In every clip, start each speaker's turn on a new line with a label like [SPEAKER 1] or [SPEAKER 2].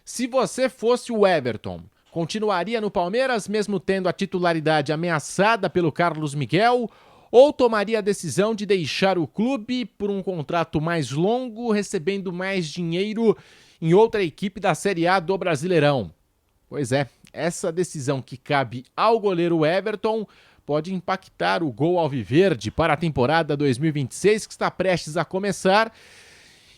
[SPEAKER 1] Se você fosse o Everton, continuaria no Palmeiras mesmo tendo a titularidade ameaçada pelo Carlos Miguel ou tomaria a decisão de deixar o clube por um contrato mais longo, recebendo mais dinheiro em outra equipe da Série A do Brasileirão? Pois é, essa decisão que cabe ao goleiro Everton pode impactar o gol alviverde para a temporada 2026 que está prestes a começar.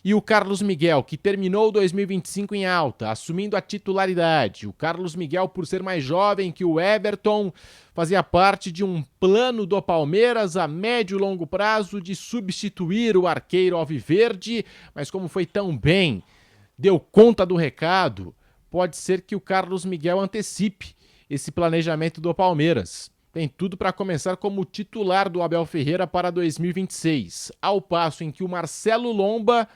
[SPEAKER 1] E o Carlos Miguel, que terminou 2025 em alta, assumindo a titularidade. O Carlos Miguel, por ser mais jovem que o Everton, fazia parte de um plano do Palmeiras a médio e longo prazo de substituir o arqueiro alviverde, mas como foi tão bem, deu conta do recado, pode ser que o Carlos Miguel antecipe esse planejamento do Palmeiras. Tem tudo para começar como titular do Abel Ferreira para 2026, ao passo em que o Marcelo Lomba,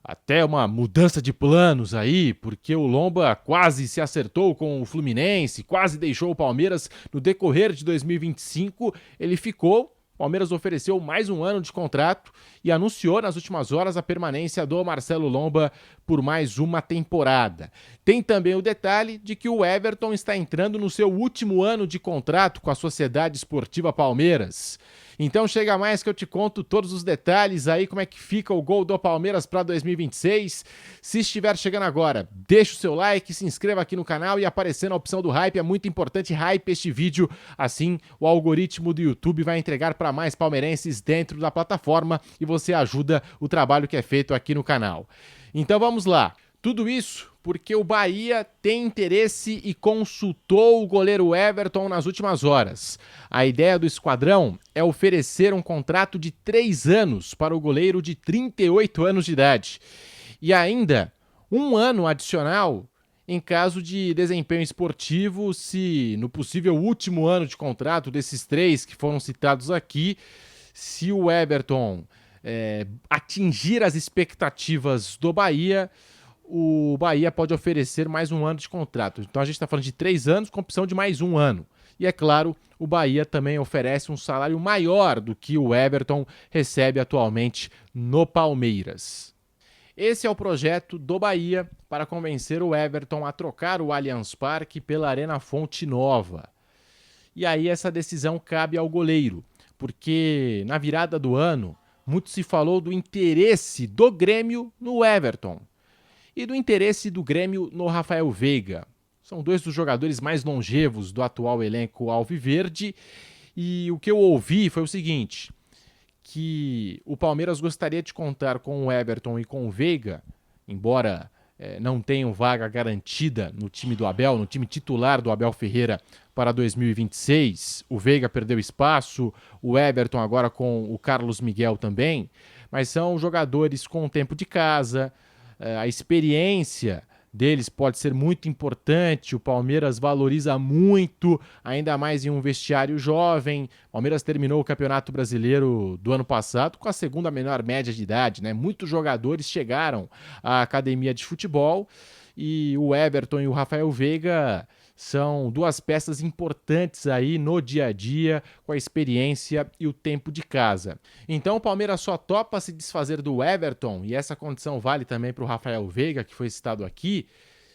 [SPEAKER 1] até uma mudança de planos aí, porque o Lomba quase se acertou com o Fluminense, quase deixou o Palmeiras no decorrer de 2025, ele ficou. O Palmeiras ofereceu mais um ano de contrato e anunciou nas últimas horas a permanência do Marcelo Lomba por mais uma temporada. Tem também o detalhe de que o Everton está entrando no seu último ano de contrato com a Sociedade Esportiva Palmeiras. Então chega mais que eu te conto todos os detalhes aí, como é que fica o gol do Palmeiras para 2026. Se estiver chegando agora, deixa o seu like, se inscreva aqui no canal e aparecendo a opção do hype, é muito importante, hype este vídeo, assim o algoritmo do YouTube vai entregar para mais palmeirenses dentro da plataforma e você ajuda o trabalho que é feito aqui no canal. Então vamos lá. Tudo isso porque o Bahia tem interesse e consultou o goleiro Everton nas últimas horas. A ideia do esquadrão é oferecer um contrato de 3 anos para o goleiro de 38 anos de idade. E ainda um ano adicional em caso de desempenho esportivo, se no possível último ano de contrato desses 3 que foram citados aqui, se o Everton atingir as expectativas do Bahia, o Bahia pode oferecer mais um ano de contrato. Então a gente está falando de 3 anos com opção de mais um ano. E é claro, o Bahia também oferece um salário maior do que o Everton recebe atualmente no Palmeiras. Esse é o projeto do Bahia para convencer o Everton a trocar o Allianz Parque pela Arena Fonte Nova. E aí essa decisão cabe ao goleiro, porque na virada do ano, muito se falou do interesse do Grêmio no Everton e do interesse do Grêmio no Rafael Veiga. São 2 dos jogadores mais longevos do atual elenco alviverde e o que eu ouvi foi o seguinte, que o Palmeiras gostaria de contar com o Everton e com o Veiga, embora não tenham vaga garantida no time do Abel, no time titular do Abel Ferreira para 2026. O Veiga perdeu espaço, o Everton agora com o Carlos Miguel também, mas são jogadores com tempo de casa, a experiência deles pode ser muito importante, o Palmeiras valoriza muito, ainda mais em um vestiário jovem. O Palmeiras terminou o Campeonato Brasileiro do ano passado com a segunda menor média de idade, né? Muitos jogadores chegaram à academia de futebol e o Everton e o Rafael Veiga são 2 peças importantes aí no dia a dia, com a experiência e o tempo de casa. Então o Palmeiras só topa se desfazer do Everton, e essa condição vale também para o Rafael Veiga, que foi citado aqui,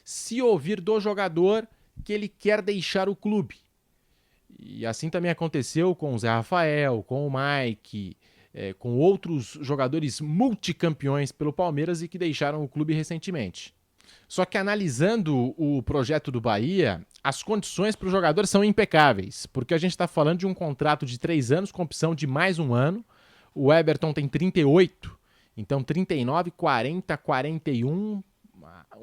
[SPEAKER 1] se ouvir do jogador que ele quer deixar o clube. E assim também aconteceu com o Zé Rafael, com o Mike, com outros jogadores multicampeões pelo Palmeiras e que deixaram o clube recentemente. Só que analisando o projeto do Bahia, as condições para o jogador são impecáveis, porque a gente está falando de um contrato de 3 anos com opção de mais um ano. O Everton tem 38, então 39, 40, 41,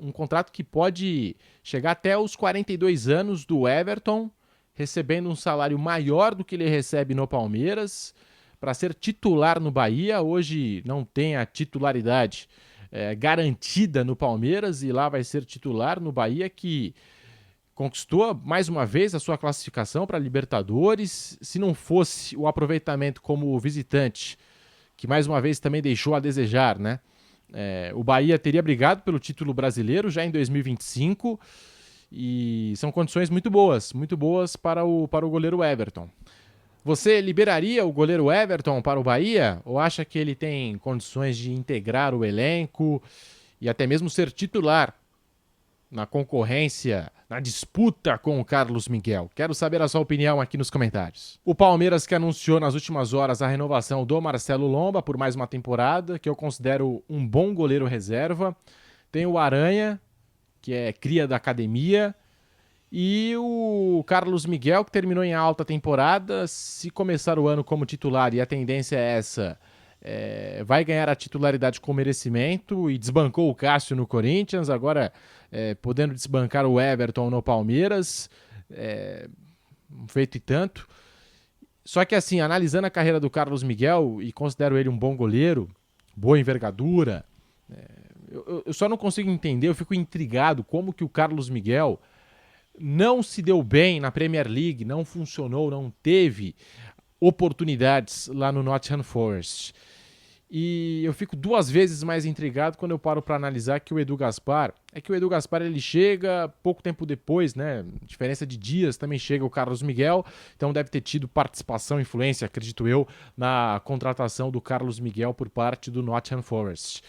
[SPEAKER 1] um contrato que pode chegar até os 42 anos do Everton, recebendo um salário maior do que ele recebe no Palmeiras, para ser titular no Bahia. Hoje não tem a titularidade garantida no Palmeiras e lá vai ser titular no Bahia, que conquistou mais uma vez a sua classificação para a Libertadores. Se não fosse o aproveitamento como visitante, que mais uma vez também deixou a desejar, né? O Bahia teria brigado pelo título brasileiro já em 2025 e são condições muito boas para o goleiro Everton. Você liberaria o goleiro Everton para o Bahia ou acha que ele tem condições de integrar o elenco e até mesmo ser titular na concorrência, na disputa com o Carlos Miguel? Quero saber a sua opinião aqui nos comentários. O Palmeiras que anunciou nas últimas horas a renovação do Marcelo Lomba por mais uma temporada, que eu considero um bom goleiro reserva. Tem o Aranha, que é cria da academia, e o Carlos Miguel, que terminou em alta temporada. Se começar o ano como titular, e a tendência é essa, vai ganhar a titularidade com merecimento, e desbancou o Cássio no Corinthians, agora podendo desbancar o Everton no Palmeiras, feito e tanto. Só que assim, analisando a carreira do Carlos Miguel, e considero ele um bom goleiro, boa envergadura, eu só não consigo entender, eu fico intrigado como que o Carlos Miguel não se deu bem na Premier League, não funcionou, não teve oportunidades lá no Nottingham Forest. E eu fico duas vezes mais intrigado quando eu paro para analisar que o Edu Gaspar, ele chega pouco tempo depois, né? Diferença de dias, também chega o Carlos Miguel, então deve ter tido participação, influência, acredito eu, na contratação do Carlos Miguel por parte do Nottingham Forest.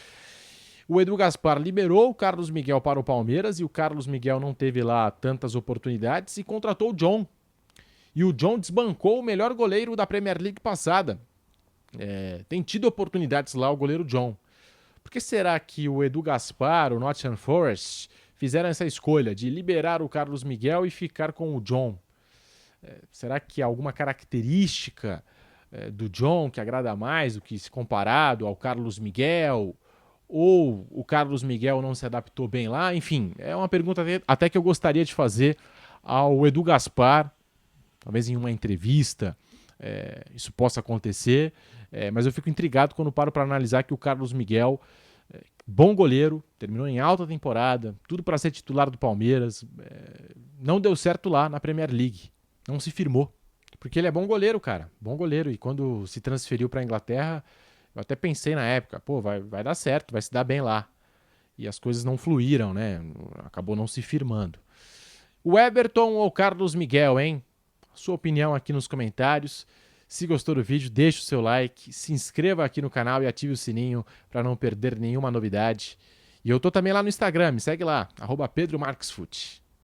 [SPEAKER 1] O Edu Gaspar liberou o Carlos Miguel para o Palmeiras e o Carlos Miguel não teve lá tantas oportunidades e contratou o John. E o John desbancou o melhor goleiro da Premier League passada. Tem tido oportunidades lá o goleiro John. Por que será que o Edu Gaspar, o Nottingham Forest, fizeram essa escolha de liberar o Carlos Miguel e ficar com o John? Será que há alguma característica do John que agrada mais do que se comparado ao Carlos Miguel? Ou o Carlos Miguel não se adaptou bem lá? Enfim, é uma pergunta até que eu gostaria de fazer ao Edu Gaspar, talvez em uma entrevista isso possa acontecer, mas eu fico intrigado quando paro para analisar que o Carlos Miguel, bom goleiro, terminou em alta temporada, tudo para ser titular do Palmeiras, não deu certo lá na Premier League, não se firmou, porque ele é bom goleiro, cara, bom goleiro, e quando se transferiu para a Inglaterra, eu até pensei na época, vai dar certo, vai se dar bem lá. E as coisas não fluíram, né? Acabou não se firmando. O Everton ou o Carlos Miguel, hein? Sua opinião aqui nos comentários. Se gostou do vídeo, deixe o seu like, se inscreva aqui no canal e ative o sininho para não perder nenhuma novidade. E eu tô também lá no Instagram, me segue lá, @PedroMarquesFute.